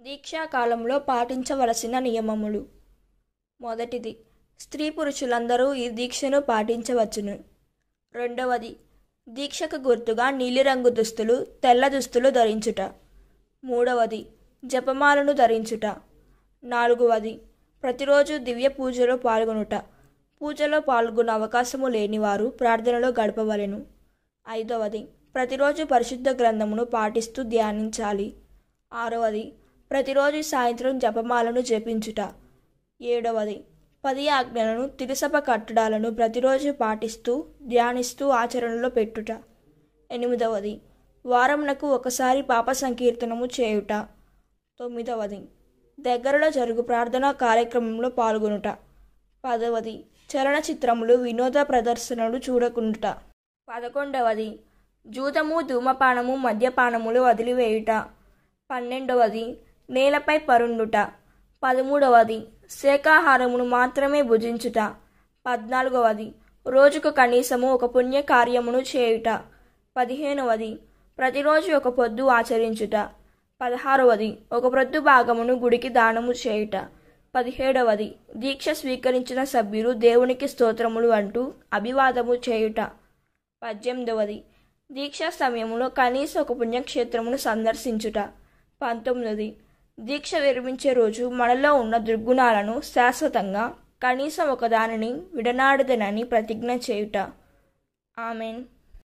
దీక్షాకాలంలో పాటించవలసిన నియమములు. మొదటిది, స్త్రీ పురుషులందరూ ఈ దీక్షను పాటించవచ్చును. రెండవది, దీక్షకు గుర్తుగా నీలిరంగు దుస్తులు, తెల్ల దుస్తులు ధరించుట. మూడవది, జపమాలను ధరించుట. నాలుగవది, ప్రతిరోజు దివ్య పూజలో పాల్గొనుట. పూజలో పాల్గొనే అవకాశము లేనివారు ప్రార్థనలో గడపవలెను. ఐదవది, ప్రతిరోజు పరిశుద్ధ గ్రంథమును పాటిస్తూ ధ్యానించాలి. ఆరవది, ప్రతిరోజు సాయంత్రం జపమాలను జపించుట. ఏడవది, 10 ఆజ్ఞలను తిరుసభ కట్టడాలను ప్రతిరోజు పాటిస్తూ ధ్యానిస్తూ ఆచరణలో పెట్టుట. ఎనిమిదవది, వారమునకు ఒకసారి పాప సంకీర్తనము చేయుట. తొమ్మిదవది, దగ్గరలో జరుగు ప్రార్థనా కార్యక్రమంలో పాల్గొనుట. 10వది, చలనచిత్రములు వినోద ప్రదర్శనలు చూడకుండుట. 11వది, జూదము ధూమపానము మద్యపానములు వదిలివేయుట. 12వది, నేలపై పరుండుట. 13వది, శాకాహారమును మాత్రమే భుజించుట. 14వది, రోజుకు కనీసము ఒక పుణ్యకార్యమును చేయుట. 15వది, ప్రతిరోజు ఒక పొద్దు ఆచరించుట. 16వది, ఒక ప్రొద్దు భాగమును గుడికి దానము చేయుట. 17వది, దీక్ష స్వీకరించిన సభ్యులు దేవునికి స్తోత్రములు అంటూ అభివాదము చేయుట. 18వది, దీక్షా సమయంలో కనీసం ఒక పుణ్యక్షేత్రమును సందర్శించుట. 19వది, దీక్ష విరమించే రోజు మనలో ఉన్న దుర్గుణాలను శాశ్వతంగా కనీసం ఒకదానిని విడనాడదనని ప్రతిజ్ఞ చేయుట. ఆమెన్.